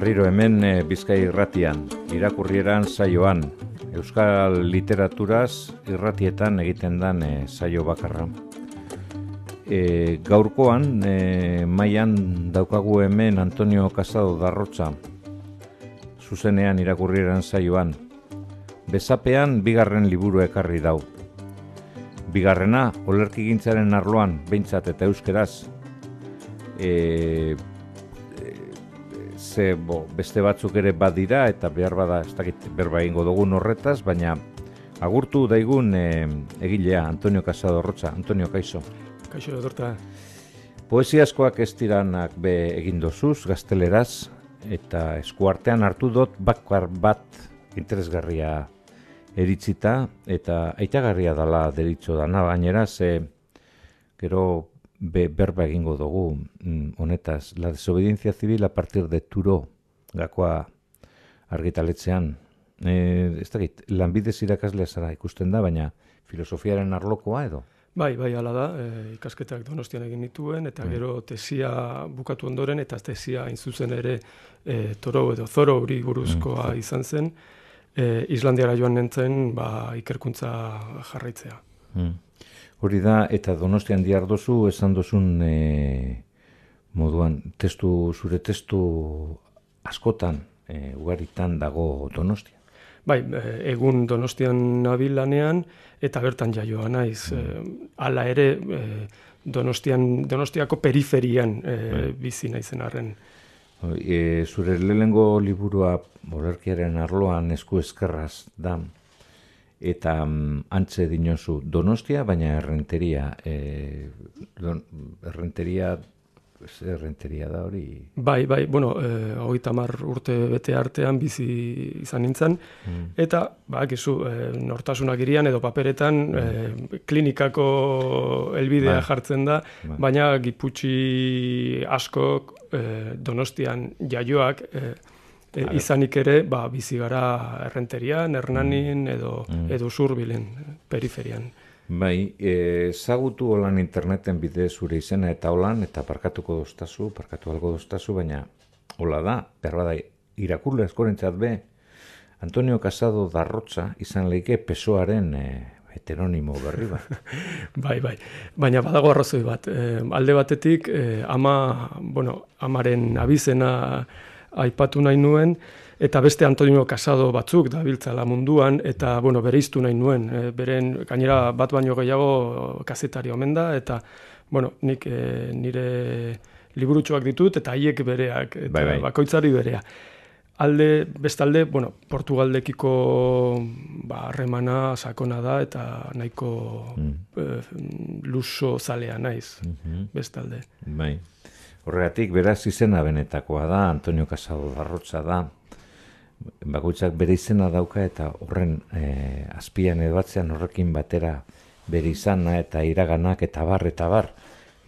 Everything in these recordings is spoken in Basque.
Berriro hemen Bizkai irratian, irakurrieran saioan, euskal literaturaz irratietan egiten dan saio bakarra. Gaurkoan, mailan daukagu hemen Antonio Casado Darrotza, zuzenean irakurrieran saioan. Bezapean bigarren liburu ekarri dau. Bigarrena, olerkigintzaren arloan, behintzat eta euskeraz, beste batzuk ere badira eta behar bada ez dakit berba egingo dugun horretaz, baina agurtu daigun egilea Antonio Casado Darrotza. Antonio, kaixo. Kaixo, dorta. Poesiazkoak ez diranak be egin dozuz, gazteleraz, eta eskuartean hartu dut bakar bat interesgarria eritzita, eta aitagarria dala deritzo dana, gainera, gero berba egingo dugu honetaz. La desobediencia civil a partir de Turo, gakoa argitaletzean. Ez dakit, lanbidez irakaslea zara ikusten da, baina filosofiaren arlokoa edo? Bai, hala da, ikasketak Donostian egin nituen, eta gero tesia bukatu ondoren, eta tesia hain zuzen ere Toro edo Zoro hori buruzkoa izan zen, Islandiara joan nintzen ikerkuntza jarraitzea. Hori da, eta Donostian diardozu, esan dozun moduan, zure testu askotan, ugaritan dago Donostia. Bai, egun Donostian nabil lanean, eta bertan jaioa naiz. Hala ere, Donostiako periferian bizi naizen arren. Zure lehenengo liburua olerkiaren arloan esku eskerraz da, eta antze dinozu Donostia, baina errenteria. Errenteria da hori? Bai, 30 urte bete artean bizi izan nintzen, eta nortasunak irian edo paperetan klinikako helbidea jartzen da, baina giputxi askok Donostian jaioak izanik ere bizi gara errenterian, Hernanin edo Zurbilen, periferian. Bai, ezagutu holan interneten bide zure izena eta holan, eta parkatu algo doztazu, baina hola da, berbada irakurle askorentzat be, Antonio Casado Darrotza izan leike PSOEaren heteronimo berri bat. Bai, baina badago arrazoi bat. Alde batetik, amaren abizena aipatu nahi nuen, eta beste Antonio Casado batzuk dabiltzala munduan, eta bereiztu nahi nuen. Beren gainera bat baino gehiago kazetari omen da, eta nik nire liburutxoak ditut, eta haiek bereak, eta bakoitzari berea. Bestalde, Portugaldekiko harremana sakona da, eta nahiko luso zalea naiz, bestalde. Bai. Horregatik, beraz izena benetakoa da, Antonio Casado Darrotza da. Bakoitzak bere izena dauka, eta horren azpian edo batzean horrekin batera bere izana eta iraganak eta bar,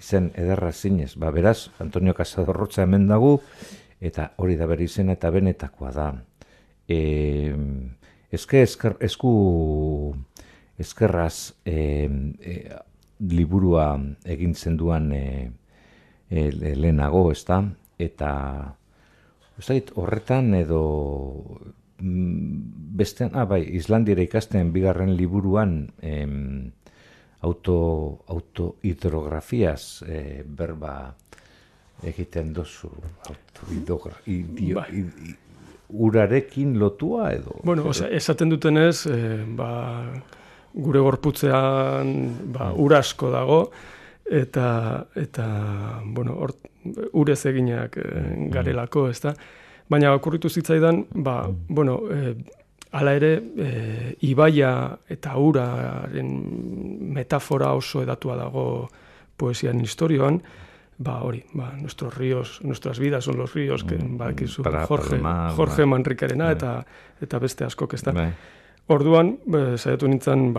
izen ederra zinez. Beraz, Antonio Casado Darrotza hemen dago, eta hori da bere izena eta benetakoa da. Esku eskerraz liburua egin zenduan lehenago, ezta? Eta horretan edo bestean, Islandiera ikasten bigarren liburuan autohidrografiaz berba egiten dozu. Urarekin lotua edo? Esaten dutenez, gure gorputzean ura asko dago, eta urez eginak garelako, ezta? Baina okurritu zitzaidan, hala ere, ibaia eta uraren metafora oso edatua dago poesian historioan, nuestras vidas son los ríos, Jorge Manriquerena eta beste askok, ezta? Orduan, saiatu nintzen,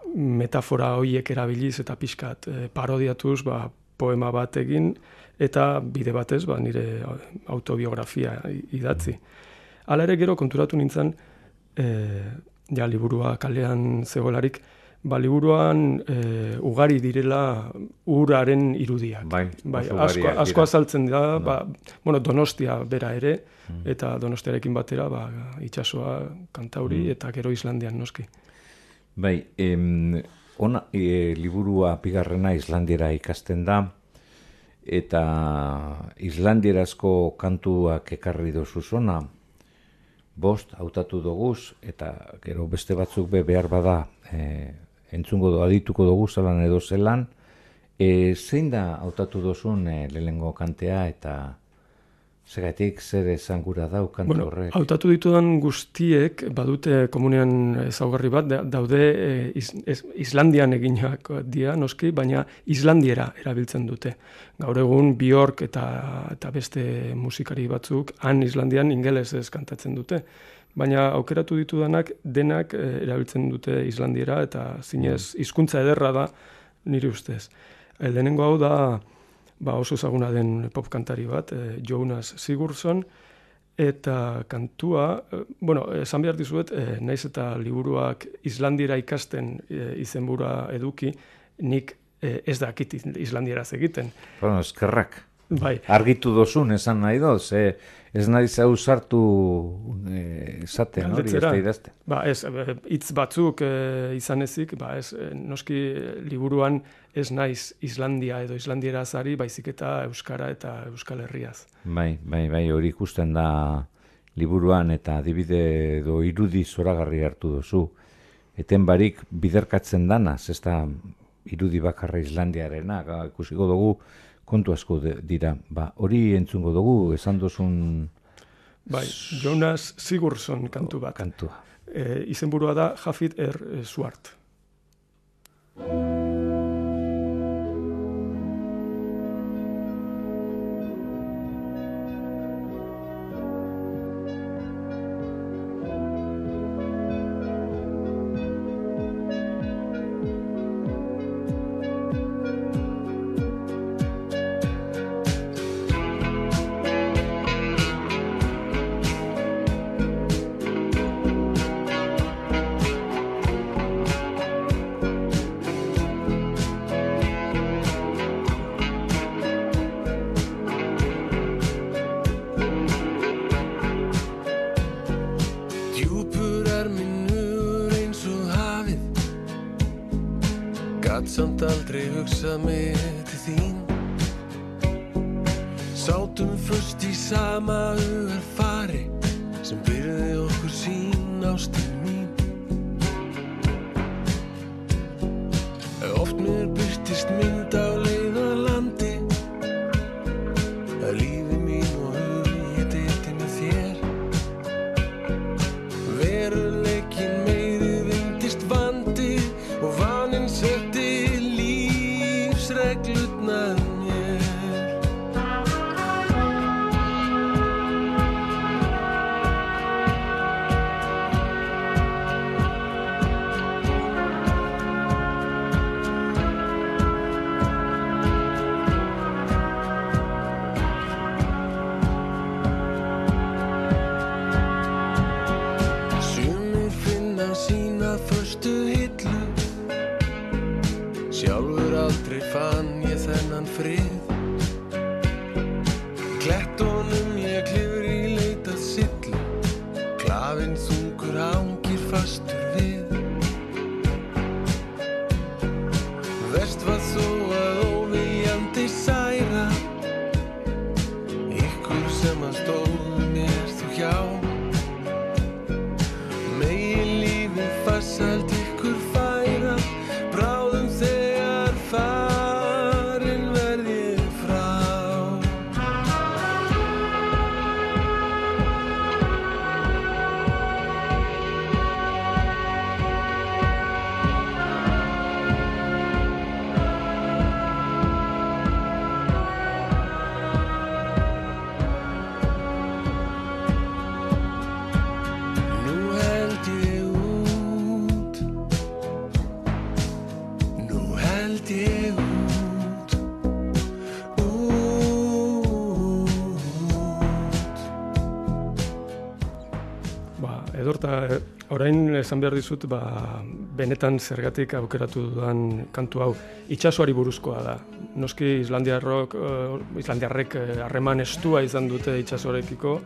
metafora horiek erabiliz eta pixkat parodiatuz poema bat egin, eta bide batez nire autobiografia idatzi. Hala ere gero konturatu nintzen, liburua kalean zegoelarik, liburuan ugari direla uraren irudiak. Bai, asko azaltzen da, Donostia bera ere, eta Donostiarekin batera, itsasoa, Kantauri eta gero Islandian noski. Bai, liburua bigarrena Islandiera ikasten da, eta islandierazko kantuak ekarri dozu zona, 5 hautatu doguz, eta gero beste batzuk behar bada entzungo adituko dugu zelan edo zelan. Zein da hautatu dozun lehenengo kantea eta segatik zer esan gura dau kantu horrek? Hautatu ditudan guztiek badute komunean ezaugarri bat, daude Islandian eginak dira noski, baina Islandiera erabiltzen dute. Gaur egun Björk eta beste musikari batzuk han Islandian ingelesez kantatzen dute. Baina aukeratu ditudanak denak erabiltzen dute Islandiera eta zinez hizkuntza ederra da nire ustez. Lehenengo hau da oso ezaguna den pop kantari bat, Jonas Sigurdsson, eta kantua, esan behar dizuet, naiz eta liburuak Islandiera ikasten izenburua eduki, nik ez dakit Islandieraz egiten. Eskerrak. Bai. Argitu dozun, esan nahi doz, ez nahi zau sartu esaten hori, ez da idazten. Hitz batzuk izan ezik, noski liburuan ez naiz Islandia edo Islandieraz ari, baizik eta Euskara eta Euskal Herriaz. Bai, hori ikusten da liburuan eta adibide edo irudi zoragarri hartu dozu. Eten barik biderkatzen danaz, ez da irudi bakarra Islandiarena, ikusiko dugu, kontu asko dira. Hori entzungo dugu, esan dozun... Bai, Jonas Sigurdsson kantu bat. Kantua. Izenburua da Hafid Swart. Samt aldrei hugsað mig til þín. Sátum föst í sama hugarfari sem byrði okkur sín ástin mín. Oft mér birtist mynd á leið að landi, að lífi mín og hug ég deildi með þér. Veruleikinn meiri reyndist vandi og vaninn setti reglurnar mér. Sumir finna sína föstu hillu, sjálfur aldrei fann ég þennan frið. Í klettunum ég klifur í leit að sillu, klafinn þungur hangir fastur við. Verst var þó að óviljandi særa ykkur sem að stóð mér þú hjá. Megi lífið farsælt ykkur færa, bráðum þegar farin verð ég frá. Nú held ég út, nú held ég út, orain esan behar dizut, benetan zergatik aukeratu dudan kantu hau. Itsasoari buruzkoa da. Noski Islandiarrek harreman estua izan dute itsasoarekiko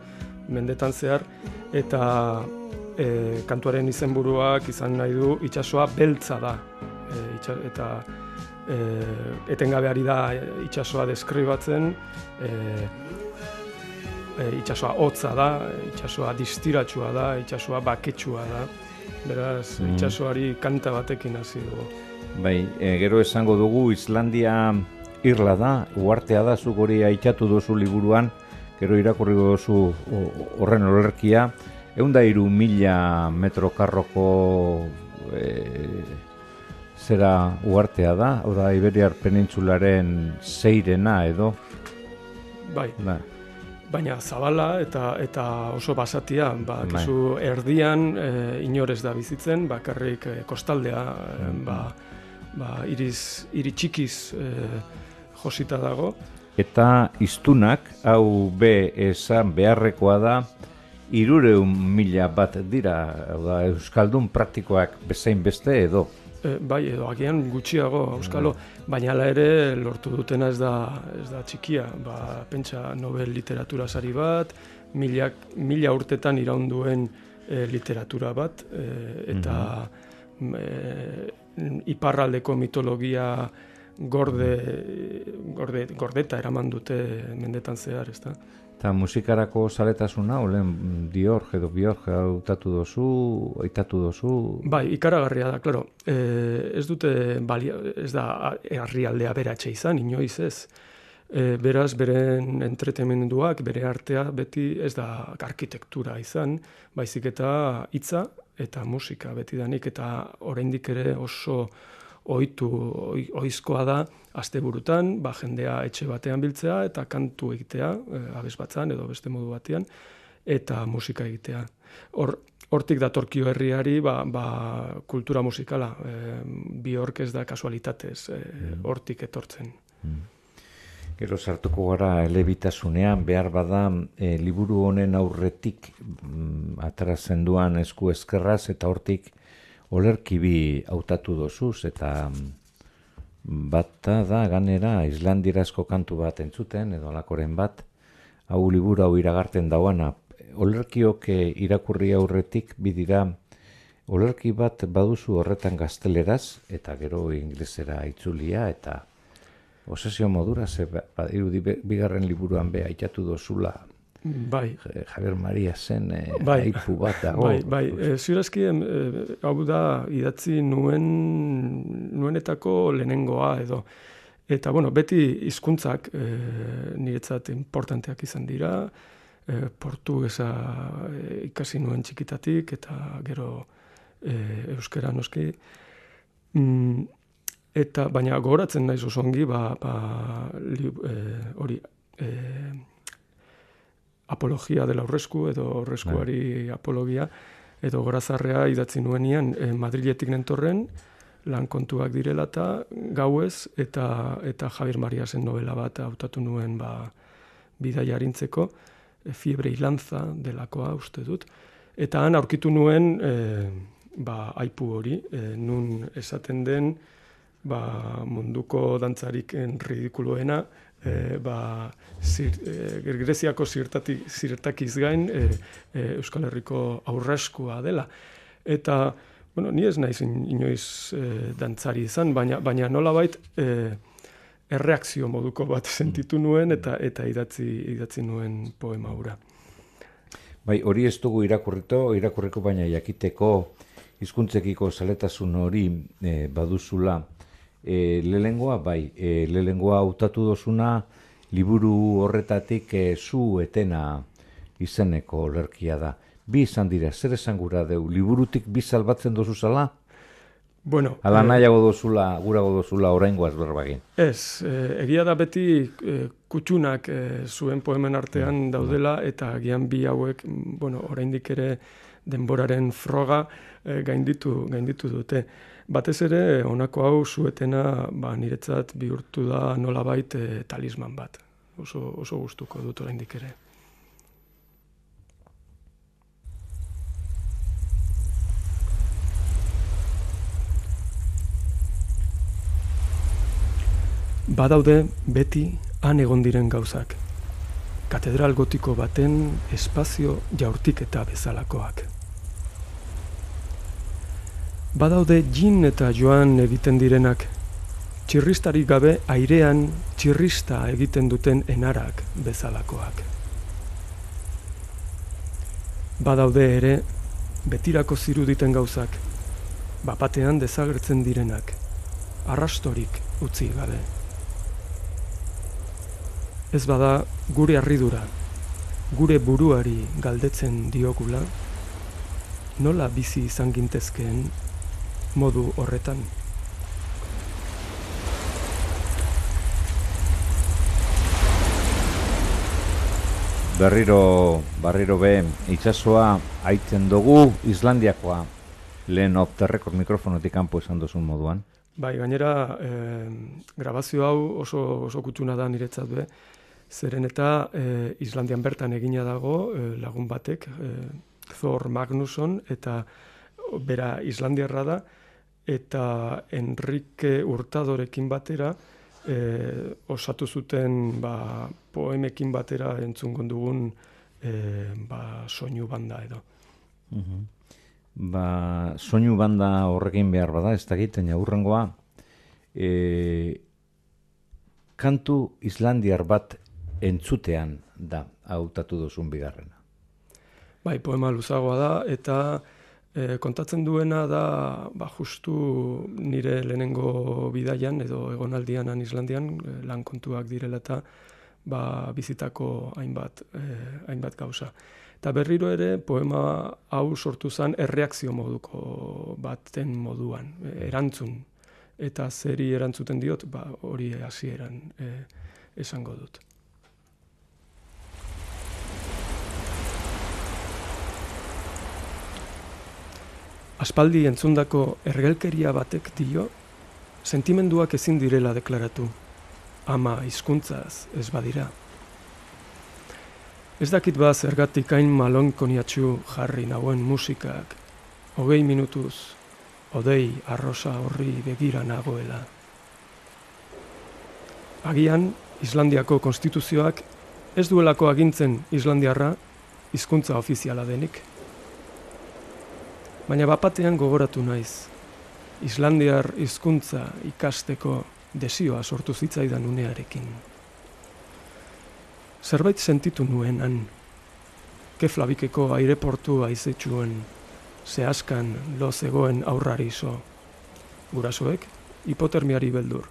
mendetan zehar, eta kantuaren izenburuak izan nahi du itsasoa beltza da. Eta etengabe ari da itsasoa deskribatzen, itsasoa hotza da, itsasoa distiratsua da, itsasoa baketsua da. Beraz, itsasoari kanta batekin hasi dugu. Bai, gero esango dugu Islandia irla da, uhartea da, zuk hori aitatu duzu liburuan, gero irakurri duzu horren olerkia, 103.000 metro karroko zera uhartea da, hau da Iberiar penintsularen zeirena edo. Bai. Baina zabala eta oso basatia, kizu erdian inorez da bizitzen, bakarrik kostaldea, hiri txikiz josita dago. Eta hiztunak, hau esan beharrekoa da, 300.000 bat dira, da, euskaldun praktikoak bezain beste edo. Bai, edo agian gutxiago euskalo, baina hala ere lortu dutena ez da txikia. Pentsa Nobel literatura sari bat, mila urtetan iraunduen literatura bat, eta iparraldeko mitologia gordeta eraman dute mendetan zehar, ezta? Eta musikarako zaletasuna, olen Björk hautatu dozu, aitatu dozu? Bai, ikaragarria da, klaro. Ez da herrialdea beratxe izan, inoiz ez. Beraz, beren entretenimenduak, bere artea beti ez da arkitektura izan, baizik eta hitza eta musika betidanik, eta oraindik ere oso ohizkoa da asteburutan, jendea etxe batean biltzea eta kantu egitea, abesbatzan edo beste modu batean, eta musika egitea. Hortik datorkio herriari kultura musikala, Björk ez da kasualitatez, hortik etortzen. Gero sartuko gara elebitasunean, behar bada liburu honen aurretik ateratzen duan esku eskerraz, eta hortik olerki bi hautatu dozuz, eta bata da ganera islandierazko kantu bat entzuten, edo alakoren bat, hau liburu hau iragarten dauana. Olerkiok irakurri aurretik bidira, olerki bat baduzu horretan gazteleraz, eta gero inglesera itzulia, eta obsesio modura, bigarren liburuan aitatu dozula. Bai. Javier Maria zen aipu bat dago. Bai. Ziurazki, hau da idatzi nuenetako lehenengoa edo. Eta, beti hizkuntzak niretzat importanteak izan dira, portugesa ikasi nuen txikitatik, eta gero euskera noski. Eta, baina gogoratzen naiz oso ongi, hori, apologia dela aurresku edo aurreskuari apologia edo gorazarrea idatzi nuenian Madriletik nentorren lan kontuak direla eta gauez eta Javier Mariasen novela bat hautatu nuen bidaia arintzeko, Fiebre y lanza delakoa uste dut, eta han aurkitu nuen aipu hori, nun esaten den munduko dantzarik ridikuloena, Greziako zirtakiz gain Euskal Herriko aurreskua dela. Eta, ni ez naiz inoiz dantzari izan, baina nolabait erreakzio moduko bat sentitu nuen eta idatzi nuen poema hura. Bai, hori ez dugu irakurriko baina jakiteko hizkuntzekiko zaletasun hori baduzula. Lehengoa, lehengoa hautatu dozuna, liburu horretatik zu etena izeneko olerkia da. Bi izan dira, zer esan gura deu? Liburutik bi salbatzen dozu zala? Ala nahiago dozula, gurago dozula oraingoaz berbagin? Ez, egia da beti kutxunak zuen poemen artean daudela, eta agian bi hauek, oraindik ere denboraren froga gainditu dute. Batez ere, honako hau zuetena niretzat bihurtu da nolabait talisman bat. Oso gustuko dut oraindik ere. Badaude beti han egon diren gauzak. Katedral gotiko baten espazio jaurtiketa bezalakoak. Badaude jin eta joan egiten direnak, txirristarik gabe airean txirrista egiten duten enarak bezalakoak. Badaude ere betirako ziruditen gauzak, bapatean desagertzen direnak, arrastorik utzi gabe. Ez bada gure harridura, gure buruari galdetzen diogula, nola bizi izan gintezkeen modu horretan. Barriro be, itsasoa aitzen dugu Islandiakoa, lehen off the record mikrofonotik kanpo esan duzun moduan. Bai, gainera, grabazio hau oso kutsuna da niretzat be, zeren eta Islandian bertan egina dago lagun batek, Thor Magnusson, eta bera Islandiarra da, eta Enrique Hurtadorekin batera osatu zuten poemekin batera entzungo dugun soinu banda edo. Soinu banda horrekin behar bada, ez da egiten jaurrengoa, kantu islandiar bat entzutean da hautatu duzun bigarrena. Bai, poema luzagoa da, eta kontatzen duena da justu nire lehenengo bidaian edo egonaldian Islandian lan kontuak direla eta bizitako hainbat gauza. Eta berriro ere poema hau sortu zen erreakzio moduko baten moduan, erantzun. Eta zeri erantzuten diot, hori hasieran esango dut. Aspaldi entzundako ergelkeria batek dio, sentimenduak ezin direla deklaratu, ama hizkuntzaz ez badira. Ez dakit zergatik hain malonkoniatxu jarri nauen musikak, 20 minutuz, odei arrosa horri begira nagoela. Agian, Islandiako konstituzioak ez duelako agintzen Islandiarra hizkuntza ofiziala denik. Baina bapatean gogoratu naiz, Islandiar hizkuntza ikasteko desioa sortu zitzaidan unearekin. Zerbait sentitu nuen han, Keflavikeko aireportu aizetxuen, zehaskan lo zegoen aurrari zo, gurasoek hipotermiari beldur.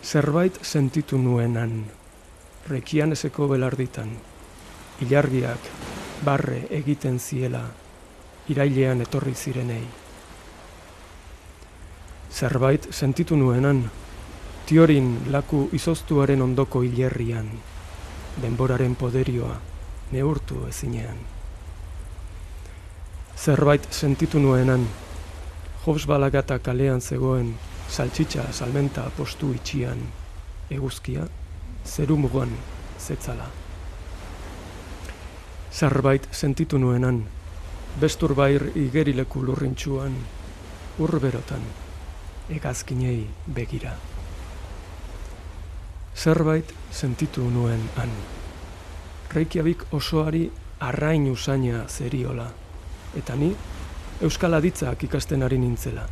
Zerbait sentitu nuen han, Rekianeseko belarditan, ilargiak barre egiten ziela, irailean etorri zirenei. Zerbait sentitu nuenan, Tiorin laku izoztuaren ondoko hilerrian, denboraren poderioa neurtu ezinean. Zerbait sentitu nuenan, Jobsbalagata kalean zegoen saltxitxa salmenta postu itxian, eguzkia zerumugan zetzala. Zerbait sentitu nuenan, Besturbair igerileku lurrintxuan, urberotan, hegazkinei begira. Zerbait sentitu nuen han. Reykjavik osoari arrain usaina zeriola, eta ni euskal aditzak ikasten ari nintzela.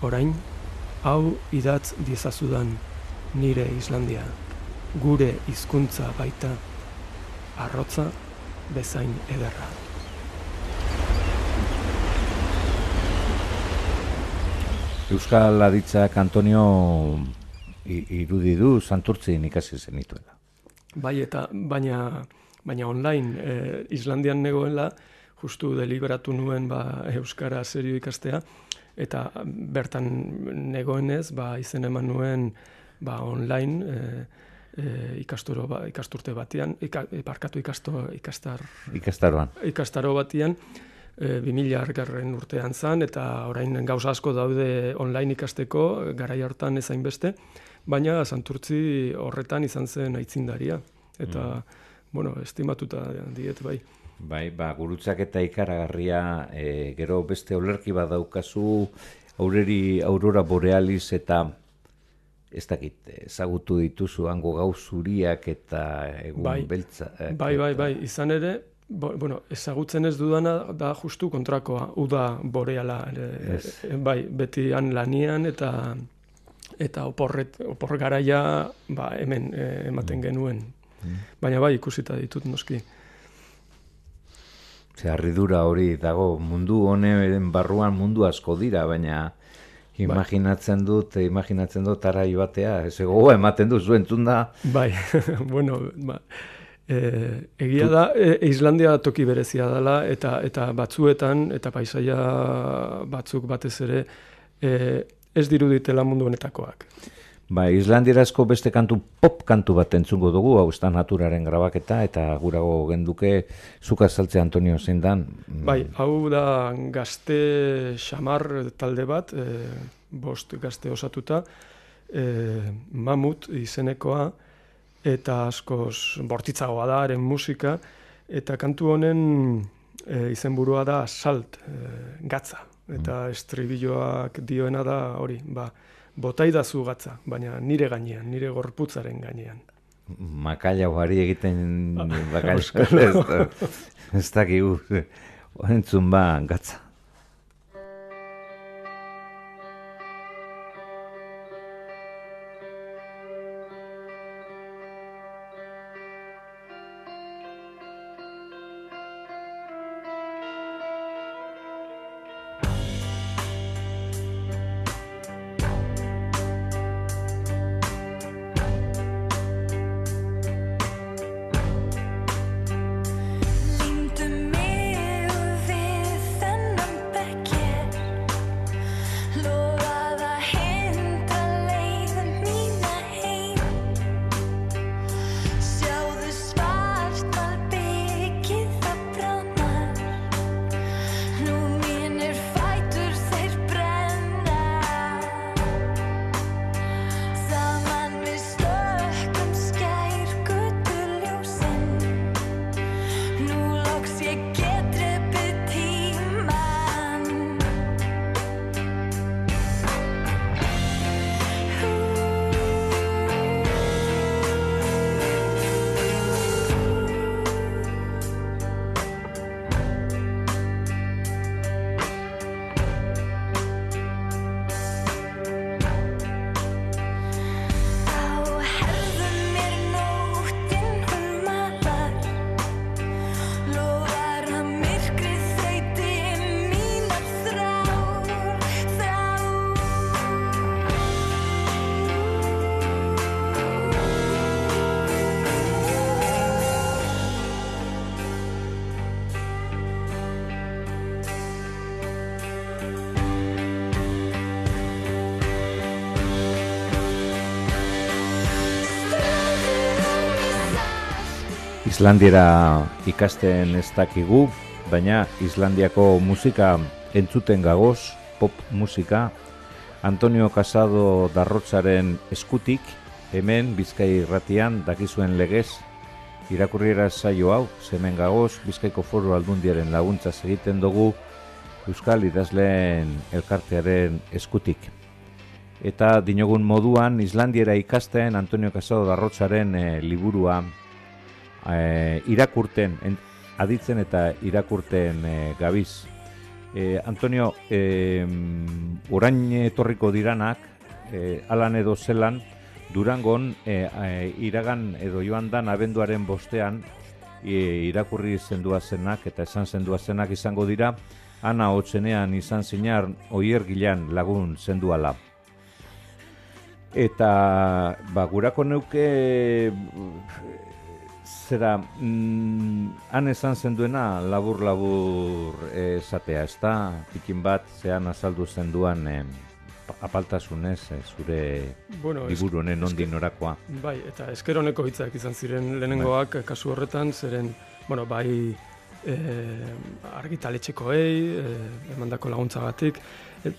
Orain, hau idatz diezazudan nire Islandia, gure hizkuntza baita, arrotza bezain ederra. Euskal aditzak Antonio irudi du Santurtzin ikasi zenituela. Bai, baina online Islandian negoela, justu deliberatu nuen euskara serio ikastea, eta bertan negoenez izen eman nuen online ikasturte batean, ikastaro batean, 2000 urtean zan, eta orain gauza asko daude online ikasteko, garai hartan ezain beste, baina Santurtzi horretan izan zen aitzindaria. Eta, estimatuta diet, bai. Bai, gurutzak eta ikaragarria, gero beste olerki bat daukazu, aurora borealis eta ez dakit, ezagutu dituzu hango gau zuriak eta egun beltza. Bai, izan ere, bueno, ezagutzen ez dudana da justu kontrakoa, uda boreala. Bai, beti han lanian eta opor garaia hemen ematen genuen. Baina bai, ikusita ditut noski. Harridura hori dago, mundu honen barruan mundu asko dira, baina imaginatzen dut arai batea, ez gogoa ematen du, zuen da. Bai, bueno, egia da, Islandia toki berezia dela, eta batzuetan, eta paisaia batzuk batez ere, ez diruditela mundu honetakoak. Islandierazko beste pop kantu bat entzungo dugu, hau ez da naturaren grabaketa, eta gurago genduke, zuk azaltzea, Antonio, zein dan? Bai, hau da gazte xamar talde bat, 5 gazte osatuta, Mamut izenekoa, eta askoz bortitzagoa da, haren musika, eta kantu honen izenburua da Salt, gatza, eta estribilloak dioena da hori, botaidazu gatza, baina nire gainean, nire gorputzaren gainean. Makaila hori egiten bakarrizko, ez dakigu, entzun gatza. Islandiera ikasten ez dakigu, baina Islandiako musika entzuten gagoz, pop musika, Antonio Casado Darrotzaren eskutik, hemen Bizkai Irratian dakizuen legez, irakurriera saio hau, hemen gagoz, Bizkaiko Foru Aldundiaren laguntzaz egiten dugu, Euskal Idazleen elkartearen eskutik. Eta dinogun moduan, Islandiera ikasten Antonio Casado Darrotzaren liburua irakurten, aditzen eta irakurten gabiz. Antonio, orain etorriko diranak, alan edo zelan, Durangon iragan edo joan dan abenduaren 5ean irakurri zendua zenak eta esan zendua zenak izango dira, Ana Otzenean izan zinar Oier Gilan lagun zenduala. Eta gurako neuke zera, han esan zenduena labur-labur esatea, ez da, pikin bat, zean azaldu zenduan apaltasunez, zure liburu honen nondik norakoa. Bai, eta esker honeko hitzak izan ziren lehenengoak, kasu horretan, zeren, bai, argitaletxekoei, emandako laguntzagatik,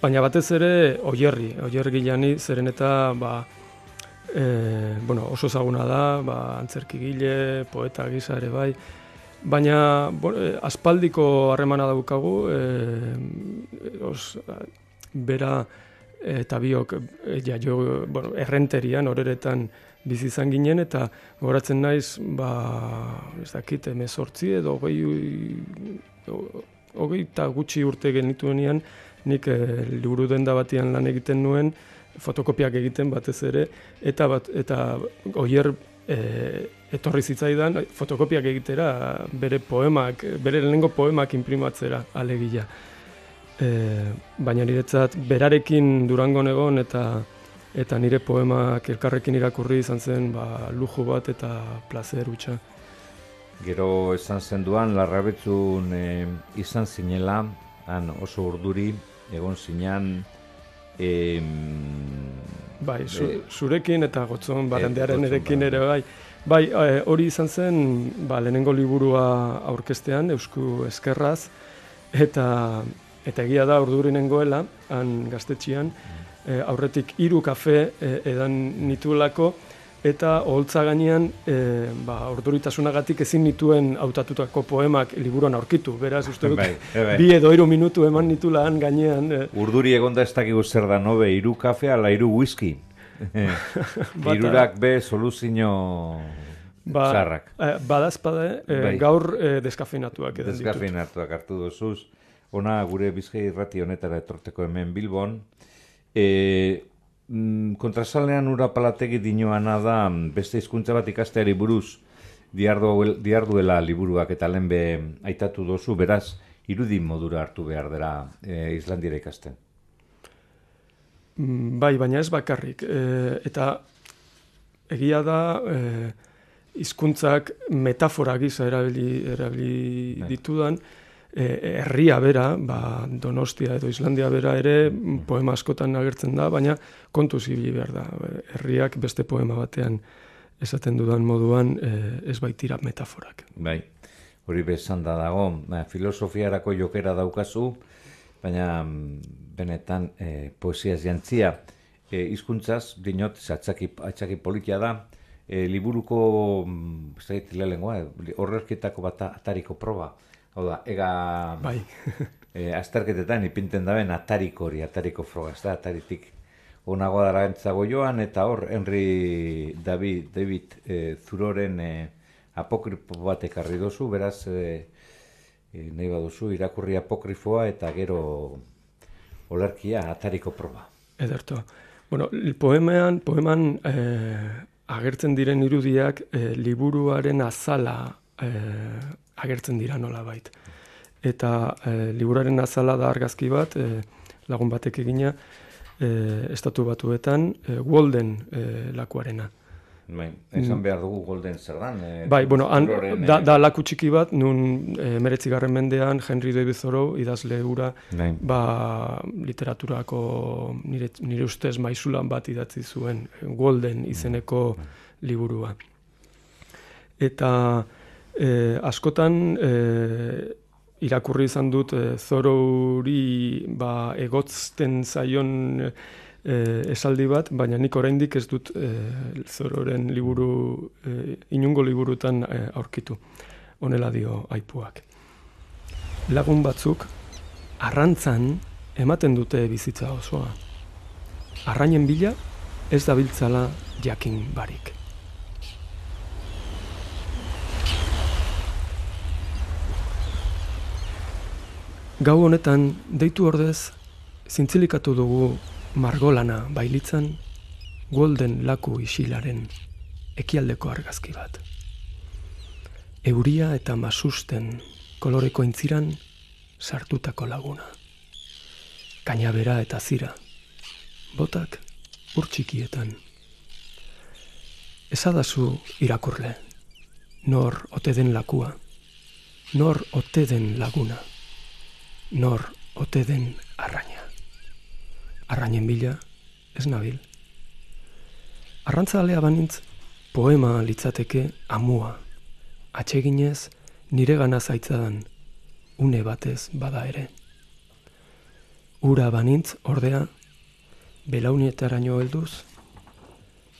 baina batez ere Oier Gilani, zeren eta, oso ezaguna da, antzerkigile, poeta gisa ere bai, baina aspaldiko harremana daukagu, bera eta biok errenterian, horeretan bizi izan ginen, eta goratzen naiz, ez dakit, 18 edo 20 eta gutxi urte genituenean, nik liburu denda batian lan egiten nuen, fotokopiak egiten batez ere, eta Oier etorri zitzaidan fotokopiak egitera bere lehenengo poemak inprimatzera alegia. Baina niretzat berarekin Durangon egon eta nire poemak elkarrekin irakurri izan zen lujo bat eta plazer hutsa. Gero esan zenduan, Larrabetzun izan zinela, han oso urduri, egon zinean... Bai, zurekin eta Gotzon Barandearen erekin ere bai. Bai, hori izan zen lehenengo liburua aurkeztean, Eusku Eskerraz, eta egia da urduri nengoela, han Gaztetxean, aurretik 3 kafe edan nituelako, eta oholtza gainean urduritasunagatik ezin nituen hautatutako poemak liburuan aurkitu. Beraz, uste dut, 2 edo 3 minutu eman nitula han gainean. Urduri egonda ez dakigu zer da nobe, 3 kafe ala 3 whisky. 3 be soluzio zarrak. Badazpade, gaur deskafeinatuak edan ditut. Deskafeinatuak hartu dozuz. Ona gure Bizkai irrati honetara etorteko hemen Bilbon. Kontrasalean Ura Palategi dinoana da beste hizkuntza bat ikasteari buruz diarduela liburuak eta lehenbe aitatu dozu, beraz, irudi modura hartu behar dela Islandiera ikasten. Bai, baina ez bakarrik. Eta egia da hizkuntzak metafora gisa erabili ditudan, herria bera, Donostia edo Islandia bera ere poema askotan agertzen da, baina kontuz ibili behar da. Herriak beste poema batean esaten dudan moduan ez baitira metaforak. Bai, hori bezan da dago, filosofiarako jokera daukazu, baina benetan poesiaz jantzia. Hizkuntzaz, dinot, atxaki politia da, liburuko, ez da lehengoa, horrezketako bat atariko proba. Hau da, bai. Azterketetan ipinten daben atariko froga, ez da, ataritik onago darantzago joan, eta hor, Henry David Thoreauren apokripo bat ekarri dozu, beraz, nahi baduzu, irakurri apokrifoa eta gero olerkia atariko proba. Ederto. Bueno, poeman agertzen diren irudiak liburuaren azala agertzen dira nolabait. Eta liburuaren azala da argazki bat, lagun batek egina, Estatu Batuetan, Walden lakuarena. Bai, esan behar dugu Walden zer dan. Bai, bueno, da laku txiki bat, nun 19. mendean Henry David Thoreau idazle hura, literaturako nire ustez maisulan bat idatzi zuen, Walden izeneko liburua. Eta askotan irakurri izan dut Thoreauri egotzten zaion esaldi bat, baina nik oraindik ez dut Thoreauren liburu, inungo liburutan aurkitu. Honela dio aipuak. Lagun batzuk arrantzan ematen dute bizitza osoa. Arrainen bila ez dabiltzala jakin barik. Gau honetan, deitu ordez, zintzilikatu dugu margolana bailitzan, Walden laku isilaren ekialdeko argazki bat. Euria eta masusten koloreko intziran sartutako laguna. Kainabera eta zira, botak urtxikietan. Ezadazu irakurle, nor ote den lakua, nor ote den laguna. Nor ote den arraina. Arrainen bila ez nabil. Arrantzalea banintz poema litzateke amua. Atseginez nire gana zaitzadan une batez bada ere. Ura banintz ordea belaunietaraino helduz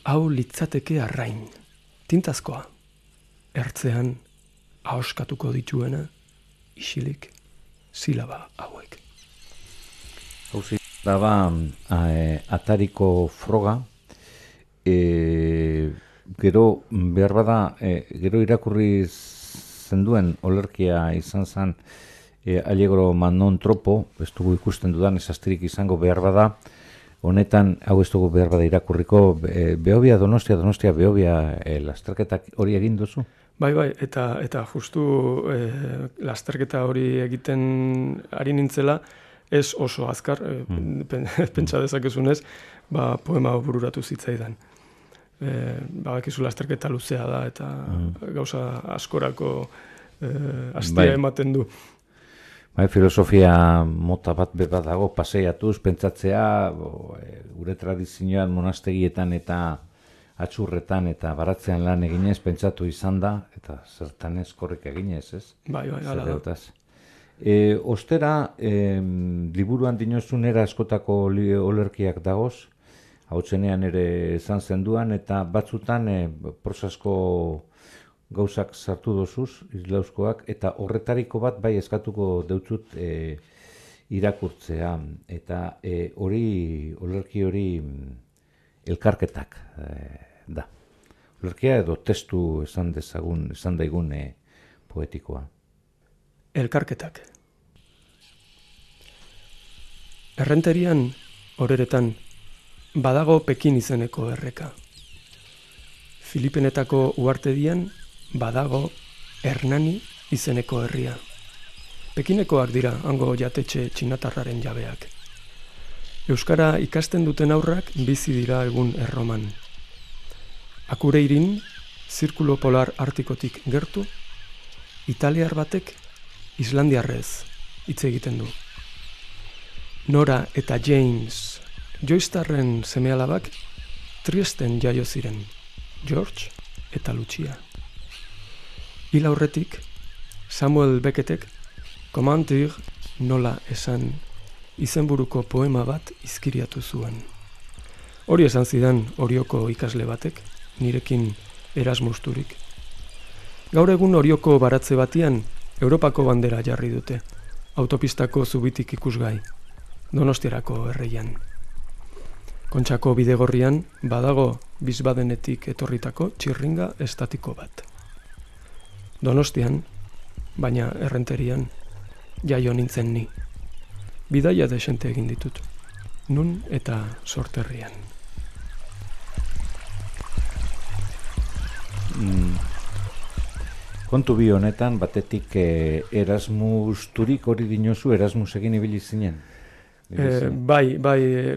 hau litzateke arrain. Tintazkoa. Ertzean ahoskatuko dituena isilik silaba hauek. Hauzi. daba atariko froga, gero behar bada, gero irakurri zenduen olerkia izan zen Allegro Manon Tropo, ez dugu ikusten dudan esastirik izango behar bada, honetan, hau ez dugu behar bada irakurriko, Behobia Donostia Behobia lasterketak hori egin duzu? Bai, eta justu lasterketa hori egiten ari nintzela, ez oso azkar, pentsa dezakezunez, poema bururatu zitzaidan. Bakizu lasterketa luzea da, eta gauza askorako astia ematen du. Bai, filosofia mota bat beba dago, paseiatuz, pentsatzea, gure tradizioan monastegietan eta atxurretan eta baratzean lan eginez, pentsatu izan da, eta zertan ez korrik eginez, ez? Bai, hala da. Ostera, liburuan dinozun era askotako olerkiak dagoz, hau txenean ere esan zenduan, eta batzutan prosasko gauzak sartu dozuz, izlauzkoak, eta horretariko bat bai eskatuko deutzut irakurtzea, eta olerki hori elkarketak da. Olerkia edo testu esan daigun poetikoa. Elkarketak. Errenterian, horeretan, badago Pekin izeneko erreka. Filipenetako uhartedian, badago Hernani izeneko herria. Pekinekoak dira hango jatetxe txinatarraren jabeak. Euskara ikasten duten aurrak bizi dira egun Erroman. Akureirin, zirkulo polar artikotik gertu, italiar batek islandiarrez hitz egiten du. Nora eta James, Joystarren semealabak, Triesten jaio ziren, George eta Lucia. Hil aurretik, Samuel Becketek, Komantir nola esan izenburuko poema bat izkiriatu zuen. Hori esan zidan Orioko ikasle batek, nirekin Erasmusturik. Gaur egun Orioko baratze batian, Europako bandera jarri dute, autopistako zubitik ikusgai, Donostiarako erreian. Kontxako bidegorrian, badago Bisbadenetik etorritako txirringa estatiko bat. Donostian, baina Errenterian, jaio nintzen ni. Bidaia desente egin ditut, nun eta Sorterrian. Kontu bi honetan, batetik Erasmusturik hori dinozu, Erasmus egin ibili zinen? Bai,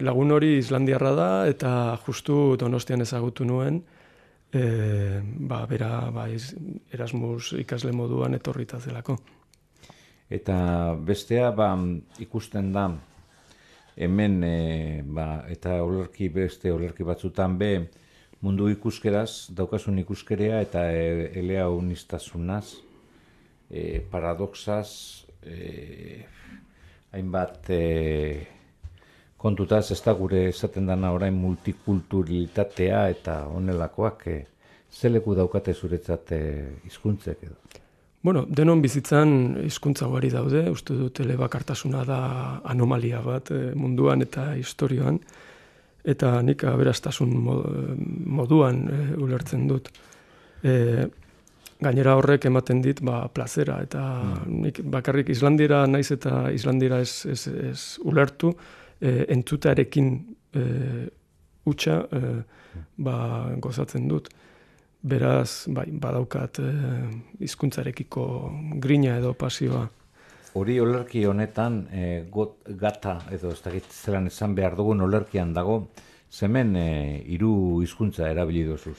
lagun hori islandiarra da, eta justu Donostian ezagutu nuen, bera Erasmus ikasle moduan etorrita zelako. Eta bestea, ikusten da, hemen, eta beste olerki batzutan mundu ikuskeraz, daukasun ikuskerea eta eleaunistazunaz, paradoxaz, hainbat kontutaz, ez da gure esaten dana orain multikulturalitatea eta honelakoak, zeleku daukate zuretzat hizkuntzek edo? Bueno, denon bizitzan hizkuntza ugari daude, uste dut elebakartasuna da anomalia bat munduan eta historioan, eta nik aberastasun moduan ulertzen dut. Gainera horrek ematen dit plazera, eta nik bakarrik islandiera naiz eta islandiera ez ulertu, entzutarekin hutsa gozatzen dut. Beraz, badaukat hizkuntzarekiko grina edo pasioa. Hori olerki honetan, gata edo ez dakit zelan esan behar dugun olerkian dago, zemen 3 hizkuntza erabili dozuz.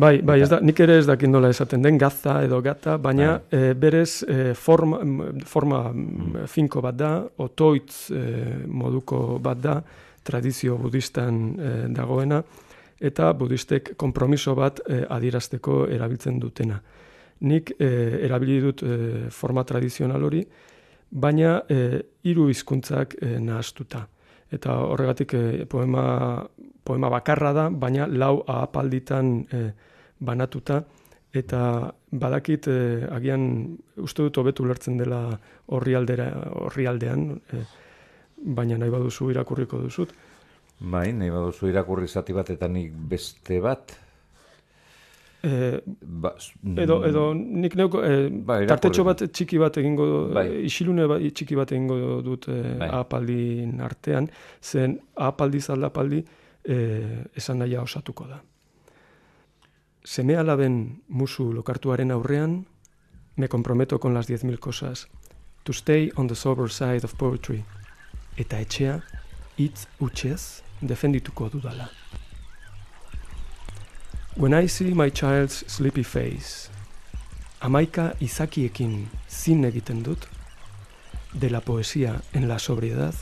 Bai, nik ere ez dakit nola esaten den, gaza edo gata, baina berez forma finko bat da, otoitz moduko bat da, tradizio budistan dagoena, eta budistek konpromiso bat adierazteko erabiltzen dutena. Nik erabili dut forma tradizional hori, baina 3 hizkuntzak nahastuta. Eta horregatik poema bakarra da, baina 4 ahapalditan banatuta, eta badakit agian uste dut hobetu ulertzen dela orrialdean, baina nahi baduzu irakurriko duzut. Bai, nahi baduzu irakurri zati bat eta nik beste bat. Edo nik neuko tartetxo bat txiki bat egingo isilune txiki bat egingo dut ahapaldin artean, zen ahapaldiz aldapaldi esan nahia osatuko da. Seme alaben musu lokartuaren aurrean, me comprometo con las 10.000 cosas, to stay on the sober side of poetry, eta etxea hitz hutsez defendituko dudala. When I see my child's sleepy face, amaika izakiekin zin egiten dut, de la poesía en la sobriedad,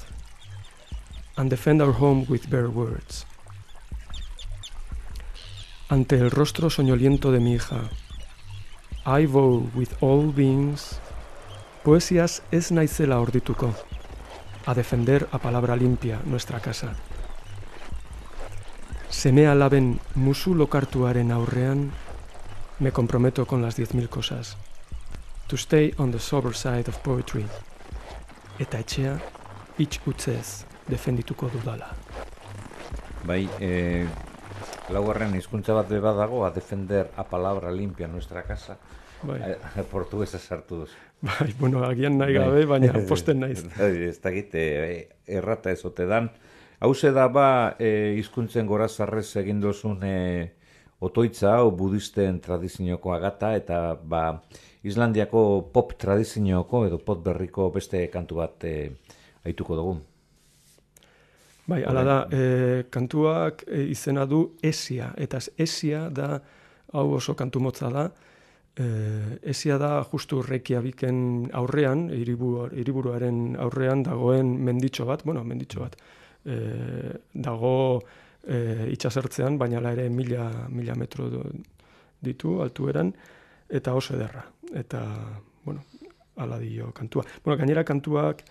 and defend our home with bare words. Ante el rostro soñoliento de mi hija, I vow with all beings, poesías ez naizela ordituko, a defender a palabra limpia nuestra casa. Seme alaben musu lokartuaren aurrean, me comprometo con las 10.000 cosas, to stay on the sober side of poetry, eta etxea hitz hutsez defendituko dudala. Bai, laugarren hizkuntza bat badago, a defender a palabra limpia nuestra casa. Bai. Portuguesa sartu duz. Bai, bueno, agian nahi gabe, baina posten naiz. Ez dakit, errata ez ote dan. Hauze da ba, hizkuntzen gorazarrez egin duzun otoitza, budisten tradizioko agata, eta ba, Islandiako pop tradizioko edo pop berriko beste kantu bat aituko dugu. Bai, ala da, kantuak izena du Esia, eta Esia da, hau oso kantu motza da, Esia da justu Reykjaviken aurrean, hiriburuaren aurrean dagoen menditxo bat, dago itxasertzean, baina ala ere 1000 metro ditu altueran, eta oso ederra. Eta, bueno, ala dio kantua. Bueno, gainera kantuak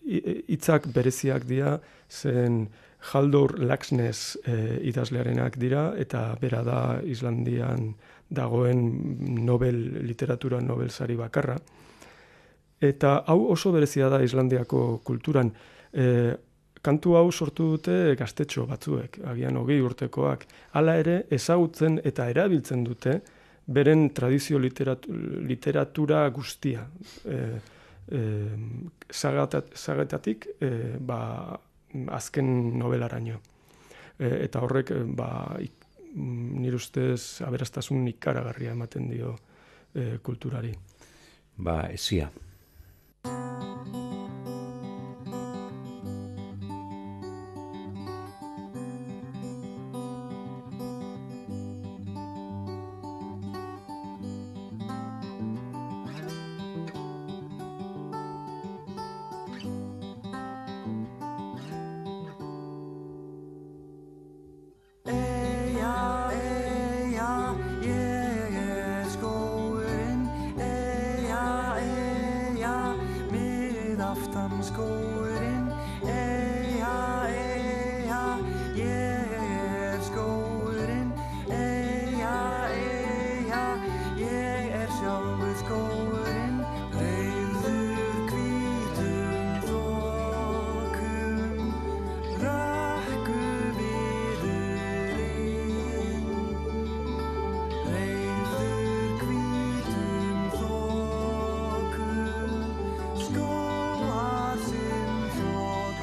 hitzak bereziak dira, zen Halldór Laxness idazlearenak dira, eta bera da Islandian dagoen literatura Nobel sari bakarra. Eta hau oso berezia da Islandiako kulturan. Kantu hau sortu dute gaztetxo batzuek, agian 20 urtekoak. Hala ere, ezagutzen eta erabiltzen dute beren tradizio literatura guztia. Sagatatik, azken novelaraino. Eta horrek, nire ustez, aberastasun ikaragarria ematen dio kulturari. Esia. Skóa sinn þótt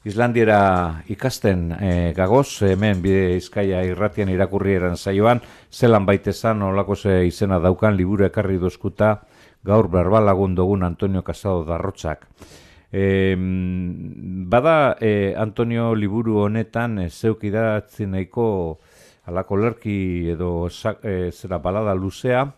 Islandiera ikasten gagoz, hemen Bide Bizkaia irratian irakurri eran saioan, zelan baitezan olako ze izena daukan liburu ekarri dozkuta gaur berbalagun dugun Antonio Casado Darrotzak. Bada Antonio liburu honetan zeuk idatzi nahiko alako lerki edo zera balada luzea,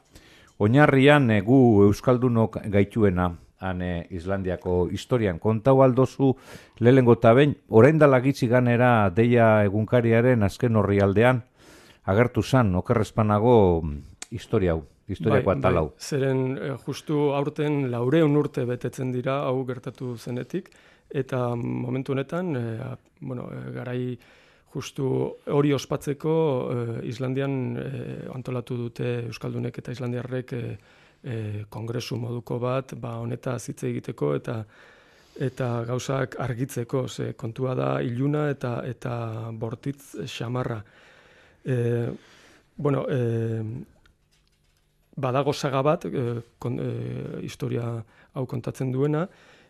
oinarrian gu Euskaldunok gaituena, Islandiako historian. Kontau aldozu lehengo eta behin, orain dala gitzi ganera Deia egunkariaren azken orrialdean agertu zan, okerrezpanago historia hau, historiako atal hau. Zeren justu aurten 400 urte betetzen dira hau gertatu zenetik, eta momentu honetan, garai justu hori ospatzeko Islandian antolatu dute Euskaldunek eta Islandiarrek kongresu moduko bat, honetaz hitz egiteko eta gauzak argitzeko, ze kontua da iluna eta bortitz xamarra. Badago saga bat, historia hau kontatzen duena,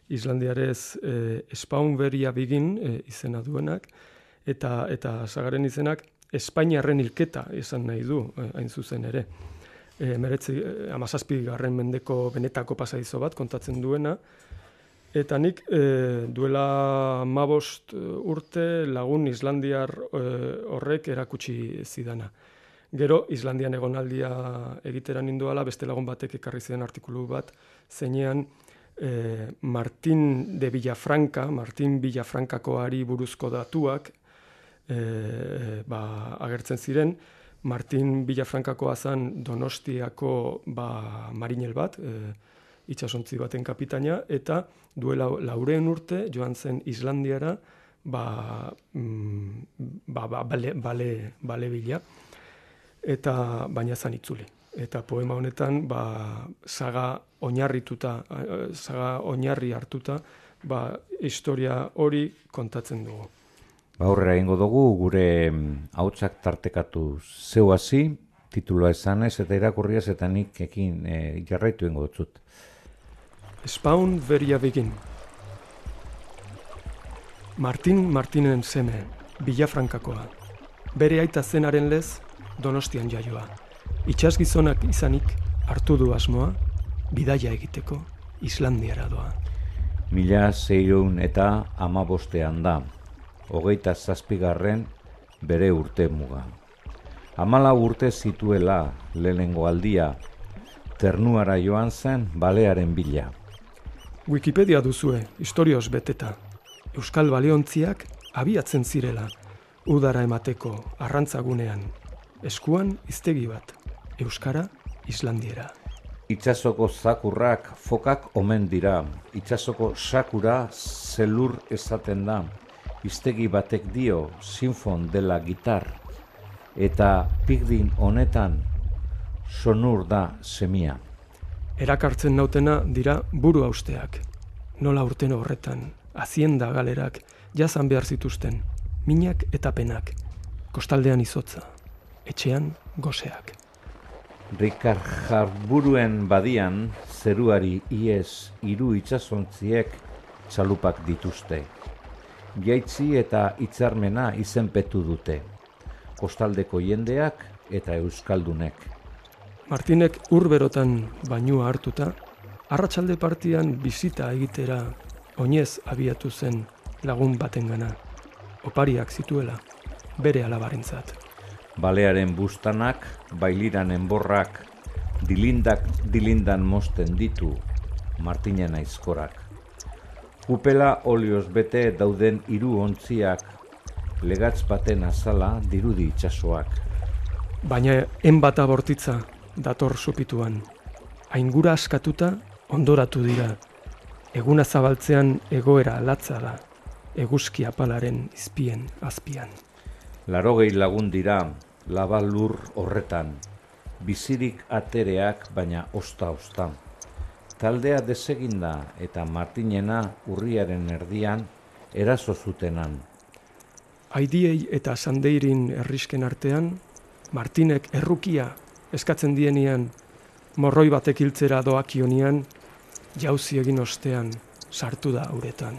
Islandiarez Spaunberia Begin izena duenak, eta sagaren izenak Espainiarren hilketa esan nahi du, hain zuzen ere. 17. mendeko benetako pasadizo bat kontatzen duena, eta nik duela 15 urte lagun islandiar horrek erakutsi zidana. Gero, Islandian egonaldia egiteran ninduala, beste lagun batek ekarri zidan artikulu bat, zeinean Martin Villafrancakoari buruzko datuak agertzen ziren. Martin Villafrancakoa zen Donostiako marinel bat, itsasontzi baten kapitaina, eta duela 400 urte joan zen Islandiara bale bila, eta baina zan itzuli. Eta poema honetan saga oinarri hartuta historia hori kontatzen dugu. Aurrera egingo dugu, gure hautsak tartekatu zeu hasi, tituloa esanez eta irakurriaz eta nik ekin jarraitu egingo dutzut. Spaunberia Begin. Martinen seme, Villafrancakoa. Bere aita zenaren lez, Donostian jaioa. Itsasgizonak izanik hartu du asmoa, bidaia egiteko Islandiara doa. 1615 da. 27. bere urte muga. 14 urte zituela lehenengo aldia, ternuara joan zen balearen bila. Wikipedia duzue, historioz beteta. Euskal baleontziak abiatzen zirela, udara emateko arrantzagunean. Eskuan hiztegi bat, euskara, islandiera. Itsasoko zakurrak fokak omen dira, itsasoko sakura zelur esaten da. Hiztegi batek dio sinfon dela gitar, eta pigdin honetan sonur da semia. Erakartzen nautena dira buru hausteak. Nola urten horretan, hazienda galerak jazan behar zituzten, minak eta penak, kostaldean izotza, etxean goseak. Rikar jarburuen badian, zeruari iez 3 itsasontziek txalupak dituzte. Jaitzi eta hitzarmena izenpetu dute, kostaldeko jendeak eta euskaldunek. Martinek urberotan bainua hartuta, arratsalde partian bisita egitera oinez abiatu zen lagun batengana, opariak zituela, bere alabarentzat. Balearen bustanak, bailiran enborrak, dilindan mosten ditu Martinen aizkorak. Kupela olioz bete dauden 3 ontziak, legatz baten azala dirudi itsasoak. Baina enbata bortitza dator supituan. Aingura askatuta ondoratu dira. Eguna zabaltzean egoera latza da, eguzki apalaren izpien azpian. 80 lagun dira, labalur horretan, bizirik atereak baina osta-osta. Taldea deseginda eta Martinena urriaren erdian eraso zutenan. Aidiei eta Sandeirin herrisken artean, Martinek errukia eskatzen dienean, morroi batek hiltzera doakionian, jauzi egin ostean sartu da uretan.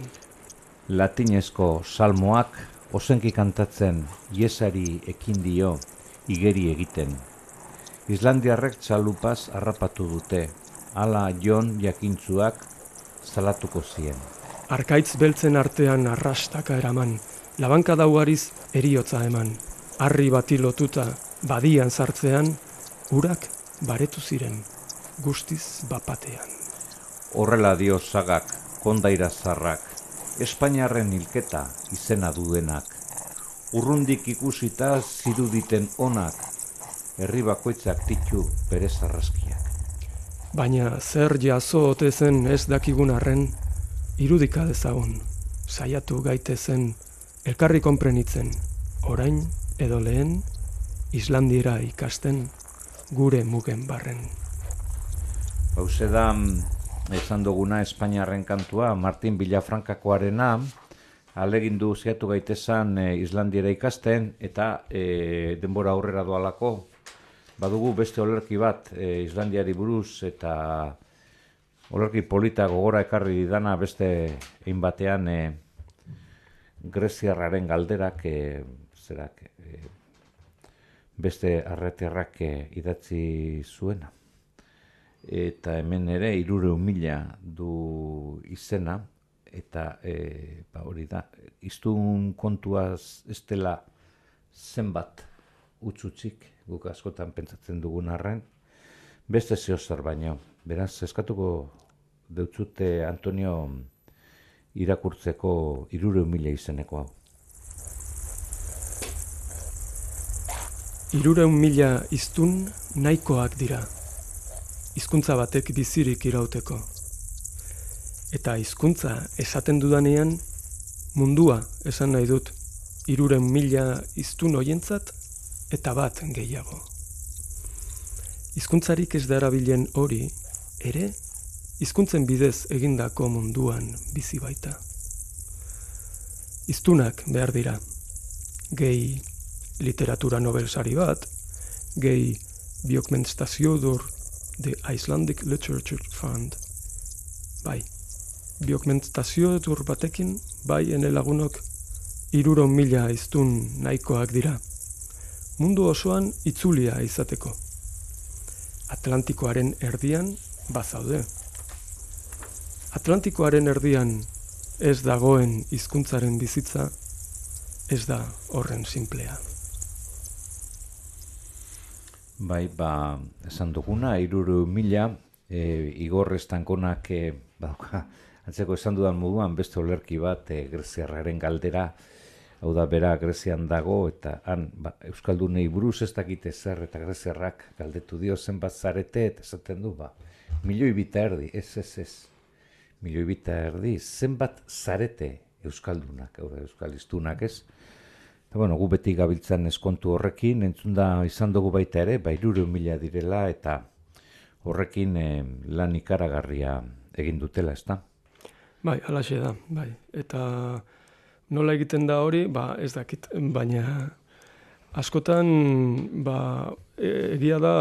latinezko salmoak ozenki kantatzen iesari ekin dio igeri egiten. Islandiarrek txalupaz harrapatu dute, hala Jon jakintzuak salatuko zien. Arkaitz beltzen artean arrastaka eraman, labankada ugariz eriotza eman. Harri bati lotuta badian sartzean, urak baretu ziren, guztiz bapatean. Horrela dio sagak, kondaira zarrak, Espainiarren hilketa izena duenak. Urrundik ikusita ziruditen onak, herri bakoitzak ditu bere zarraskiak. Baina zer jaso ote zen ez dakigun arren, irudika dezagun, saiatu gaitezen, elkarri konprenitzen, orain edo lehen, Islandiera ikasten, gure mugen barren. Hauze da, esan duguna Espainiarren kantua, Martin Villafrancakoarena, alegindu ziatu gaitezan Islandiera ikasten, eta denbora aurrera doalako, badugu beste olerki bat Islandiari buruz, eta olerki polita gogora ekarri dana beste egin batean greziarraren galderak, beste arretiarrak idatzi zuena. Eta hemen ere 300.000 du izena, eta hori da, iztun kontuaz ez dela zenbat utzutsik, guk askotan pentsatzen dugun arren, beste zehozer baino. Beraz, eskatuko deutzute Antonio irakurtzeko 300.000 izeneko hau. 300.000 hiztun nahikoak dira, hizkuntza batek bizirik irauteko. Eta hizkuntza esaten dudanean, mundua esan nahi dut, 300.000 hiztun hoientzat eta bat gehiago. Hizkuntzarik ez da erabilen hori, ere, hizkuntzen bidez egindako munduan bizi baita. Hiztunak behar dira, gehi literatura Nobel sari bat, gehi Björkmenstaziodur The Icelandic Literature Fund. Bai, Björkmenstaziodur batekin, bai ene lagunok 300.000 hiztun nahikoak dira. Mundu osoan itzulia izateko. Atlantikoaren erdian bazaude. Atlantikoaren erdian ez dagoen hizkuntzaren bizitza, ez da horren simplea. Bai, esan duguna, 300.000, Igor Estankonak, antzeko esan dudan moduan, beste olerki bat, greziarraren galdera, hau da bera Grezian dago, eta han, Euskaldunei buruz ez dakite zer, eta greziarrak galdetu dio zenbat zarete, eta esaten du, 1,5 milioi, ez, 1,5 milioi, zenbat zarete Euskaldunak, hau da Euskal hiztunak ez. Eta bueno, gu beti gabiltzan eskontu horrekin, entzun da izan dugu baita ere, 300.000 direla, eta horrekin lan ikaragarria egin dutela, ez da? Bai, halaxe da, bai. Eta nola egiten da hori, ez dakit, baina askotan, egia da,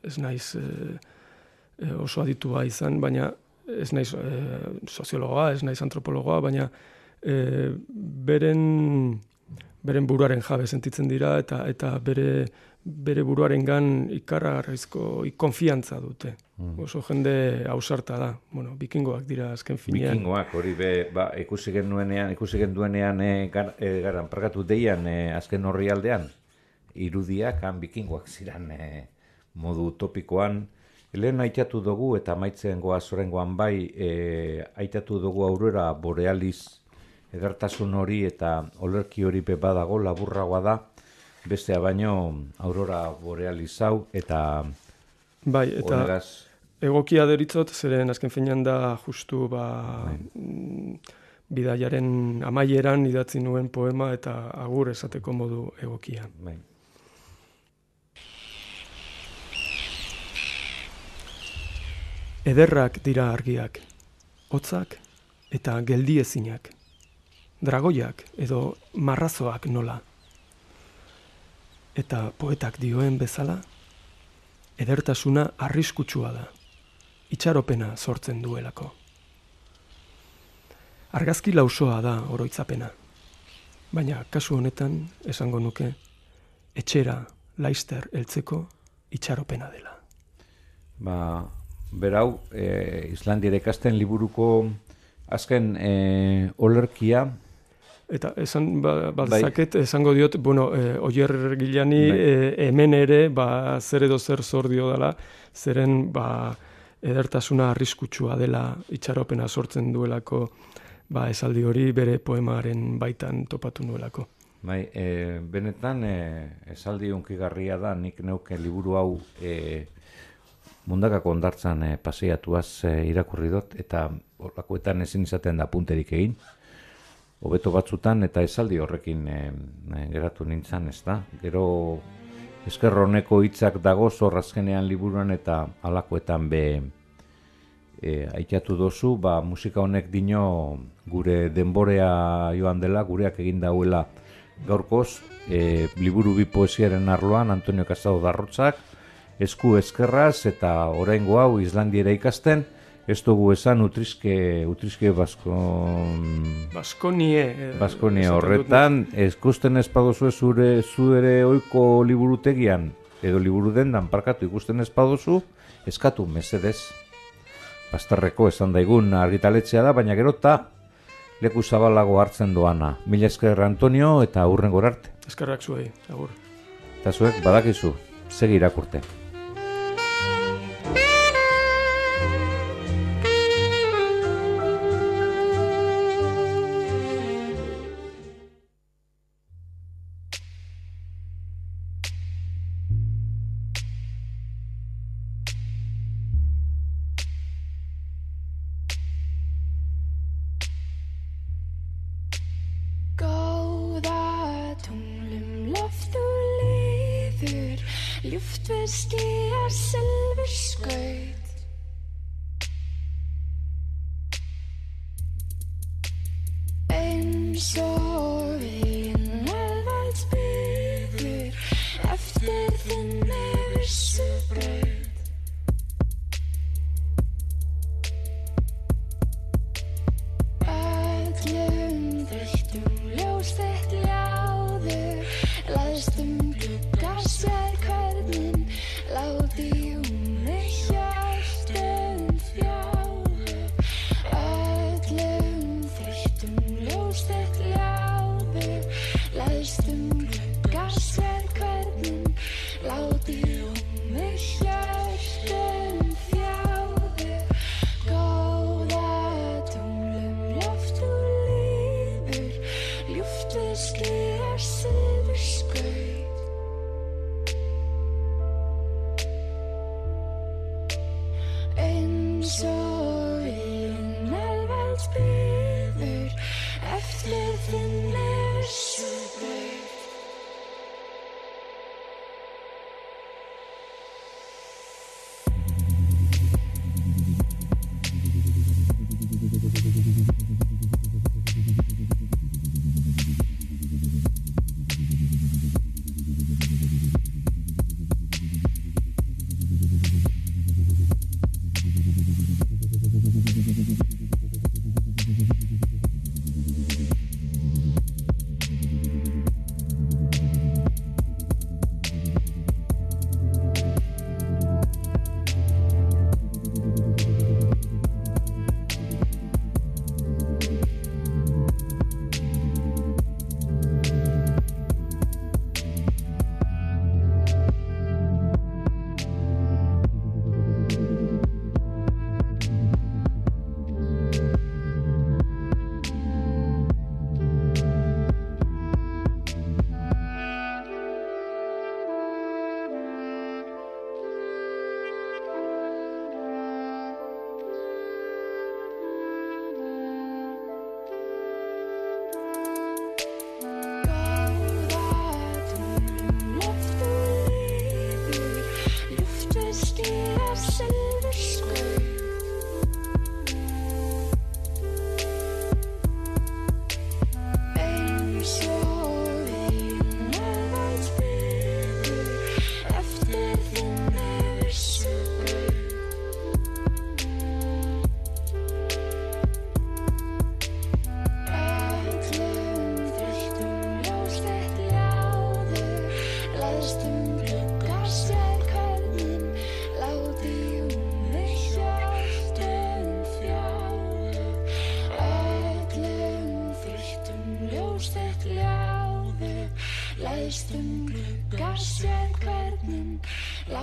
ez naiz oso aditua izan, baina ez naiz soziologoa, ez naiz antropologoa, baina beren buruaren jabe sentitzen dira eta bere buruarengan ikaragarrizko konfiantza dute. Oso jende ausarta da. Bueno, bikingoak dira azken finean. Bikingoak, hori ikusi genduenean garan parkatu deian azken horri aldean, irudiak bikingoak ziren modu utopikoan. Lehen aitatu dugu eta maitzen goaz orengoan bai, aitatu dugu aurora borealiz edertasun hori eta olerki hori badago, laburragoa da, bestea baino aurora borealiz hau eta bai, eta honegaz... egokia deritzot, zeren azken finean da justu bidaiaren amaieran idatzi nuen poema eta agur esateko modu egokia. Bai. Ederrak dira argiak, hotzak eta geldiezinak. Dragoiak edo marrazoak nola. Eta poetak dioen bezala, edertasuna arriskutsua da, itxaropena sortzen duelako. Argazki lausoa da oroitzapena. Baina kasu honetan esango nuke etxera laister heltzeko itxaropena dela. Berau, Islandiera ikasten liburuko azken olerkia. Eta esan balzaket, esango diot, Oier Gilani hemen ere, zer edo zer zor dio dela, zeren edertasuna arriskutsua dela itxaropena sortzen duelako, esaldi hori bere poemaren baitan topatu nuelako. Benetan, esaldi hunkigarria da, nik neuke liburu hau Mundakako hondartzan paseiatuaz irakurri dut, eta horlakoetan ezin izaten da punterik egin, hobeto batzutan, eta esaldi horrekin geratu nintzen, ez da. Gero Ezker honeko hitzak dago zor azkenean liburuan, eta halakoetan aitatu dozu, musika honek dino gure denborea joan dela, gureak egin dauela gaurkoz, liburu bi poesiaren arloan, Antonio Casado Darrotzak, esku eskerraz, eta oraingo hau Islandiera ikasten, ez dugu esan Utriske Baskonie horretan, ikusten ez padozu zure oiko liburutegian, edo liburu dendan parkatu ikusten ez padozu, eskatu mesedez. Basterreko esan daigun argitaletxea da, baina gero leku zabalago hartzen doana. Mila esker Antonio eta hurrengor arte. Eskerrak zuei, agur. Eta zuek badakizu, segi irakurte.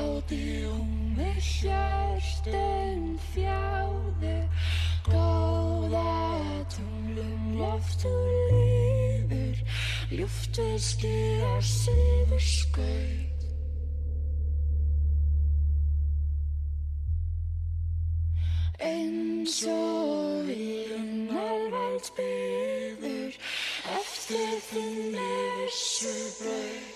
Hátíð með hjörtun fjáðu góða tunglum loft og lífur ljúft við skýra suður skaut eins og vinnarvælt byður eftir þinni vissu braut